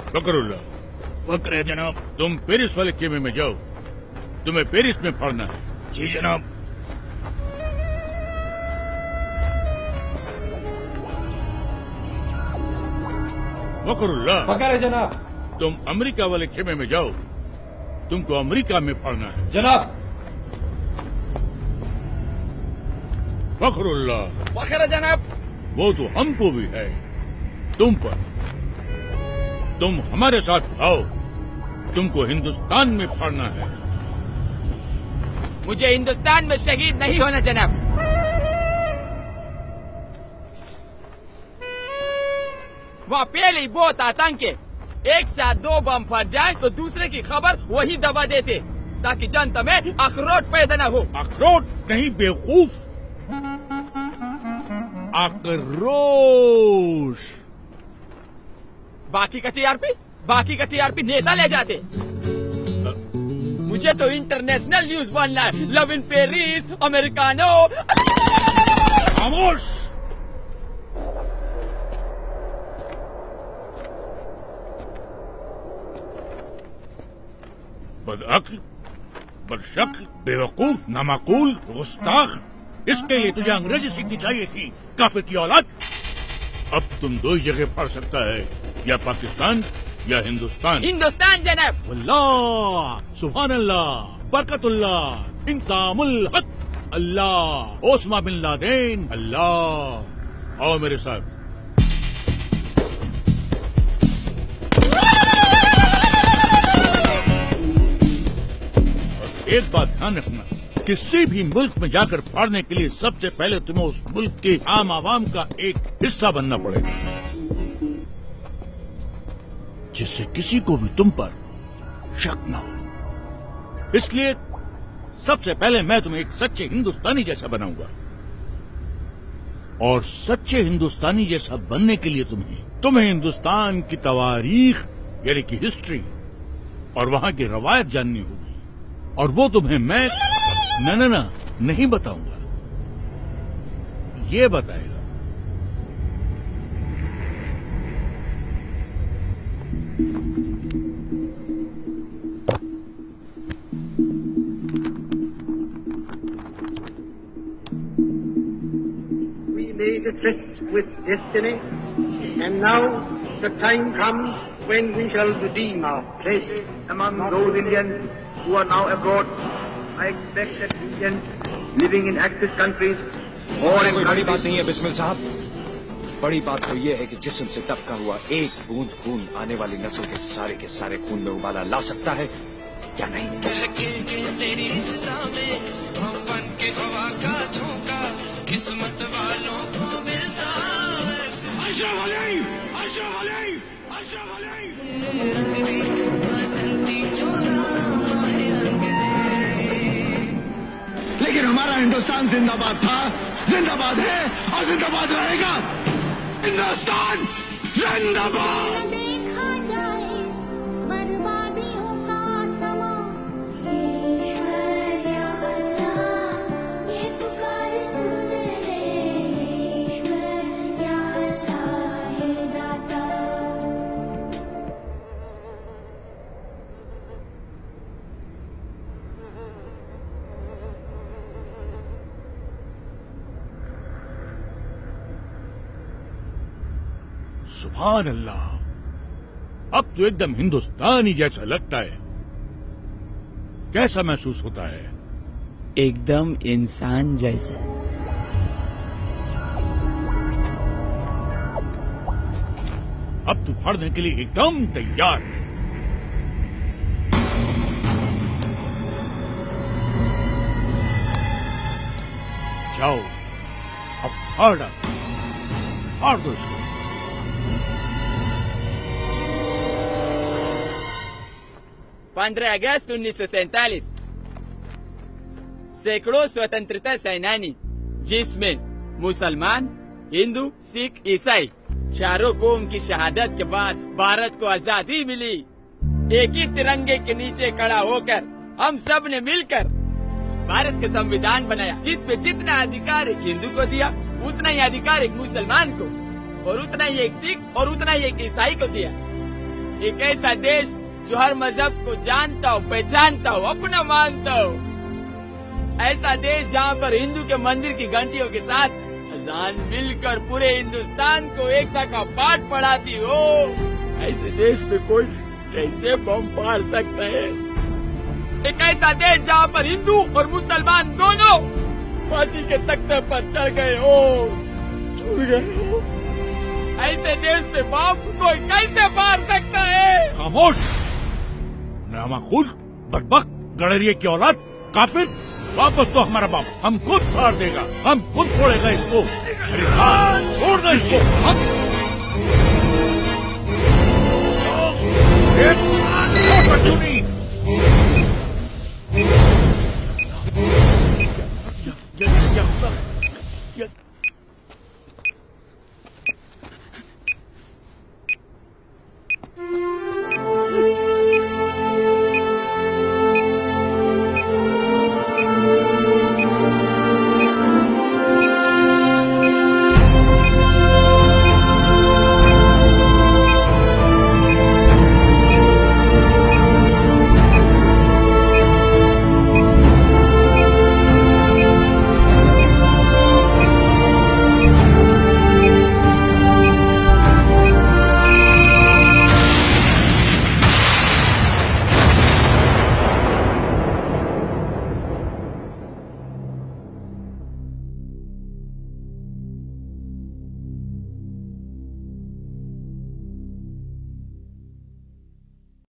फकरुल्लाह। फक्र है जनाब। तुम पेरिस वाले खेमे में जाओ, तुम्हें पेरिस में पढ़ना है। जी जनाब। फकरुल्लाह। फक्र है जनाब। तुम अमेरिका वाले खेमे में जाओ, तुमको अमेरिका में पढ़ना है। जनाब। फखरुल्लाह। फखर है जनाब। वो तो हमको भी है, तुम पर। तुम हमारे साथ आओ, तुमको हिंदुस्तान में पढ़ना है। मुझे हिंदुस्तान में शहीद नहीं होना जनाब। वहाँ पहले बहुत आतंक है, एक साथ 2 बम फट जाए तो दूसरे की खबर वही दबा देते, ताकि जनता में अखरोट पैदा न हो। अखरोट नहीं बेवकूफ, आक्रोश। बाकी का टीआरपी नेता ले जाते। मुझे तो इंटरनेशनल न्यूज बनना है। Love in Paris, americano. खामोश। बदअक्ल, बदशक्ल, बेवकूफ, नामाकूल, गुस्ताख। इसके लिए तुझे अंग्रेजी सीखनी चाहिए थी, काफिर की औलाद। अब तुम 2 ही जगह पढ़ सकता है, या पाकिस्तान या हिंदुस्तान। हिंदुस्तान जनाब। अल्लाह, सुभान अल्लाह, बरकतुल्लाह, इंतामुल हक, अल्लाह, ओस्मा बिन लादेन, अल्लाह। आओ मेरे साथ। एक बात ध्यान रखना, किसी भी मुल्क में जाकर पढ़ने के लिए सबसे पहले तुम्हें उस मुल्क के आम आवाम का एक हिस्सा बनना पड़ेगा, जिससे किसी को भी तुम पर शक न हो। इसलिए सबसे पहले मैं तुम्हें एक सच्चे हिंदुस्तानी जैसा बनाऊंगा, और सच्चे हिंदुस्तानी जैसा बनने के लिए तुम्हें हिंदुस्तान की तवारीख यानी कि हिस्ट्री और वहां की रवायत जाननी होगी, और वो तुम्हें मैं न नहीं बताऊंगा, ये बताएगा। We made a tryst with destiny, and now the time comes when we shall redeem our pledge. Among those Indians who are now abroad, I expect that Indians living in Axis countries or in कोई बड़ी बात नहीं है बिस्मिल साहब। बड़ी बात तो ये है कि जिस्म से टपका हुआ एक बूंद खून आने वाली नस्ल के सारे खून में उबाला ला सकता है या नहीं। तेरी हम बन के हवा का झोंका, किस्मत वालों को मिलता लेकिन हमारा हिंदुस्तान जिंदाबाद था, जिंदाबाद है और जिंदाबाद रहेगा। हिंदुस्तान जिंदाबाद। देखा जाए बर्बादियों का समा, ईश्वर या अल्लाह ये पुकार सुन ले, ईश्वर या अल्लाह हे दाता। सुभान अल्लाह, अब तो एकदम हिंदुस्तानी जैसा लगता है। कैसा महसूस होता है? एकदम इंसान जैसा। अब तू पढ़ने के लिए एकदम तैयार है। जाओ, अब फाड़ दो इसको। पंद्रह अगस्त 1947 सैकड़ों स्वतंत्रता सेनानी, जिसमें मुसलमान, हिंदू, सिख, ईसाई चारों कौम की शहादत के बाद भारत को आजादी मिली। एक ही तिरंगे के नीचे खड़ा होकर हम सब ने मिलकर भारत का संविधान बनाया, जिसमें जितना अधिकार एक हिंदू को दिया, उतना ही अधिकार एक मुसलमान को, और उतना ही एक सिख और उतना ही एक ईसाई को दिया। एक ऐसा देश जो हर मजहब को जानता हो, पहचानता हो, अपना मानता हो। ऐसा देश जहाँ पर हिंदू के मंदिर की घंटियों के साथ अजान मिलकर पूरे हिंदुस्तान को एकता का पाठ पढ़ाती हो। ऐसे देश में कोई कैसे बम फाड़ सकता है? एक ऐसा देश जहाँ पर हिंदू और मुसलमान दोनों फांसी के तख्ते पर चढ़ गए हो, झूल गए हो। ऐसे देश में बम कोई कैसे फाड़ सकता है? खामोश, नामाकुल, बदबक, गड़रिये की औलाद, काफिर। वापस तो हमारा बाप हम खुद फाड़ देगा, हम खुद फोड़ेगा इसको। अरे हाँ, छोड़ दो इसको।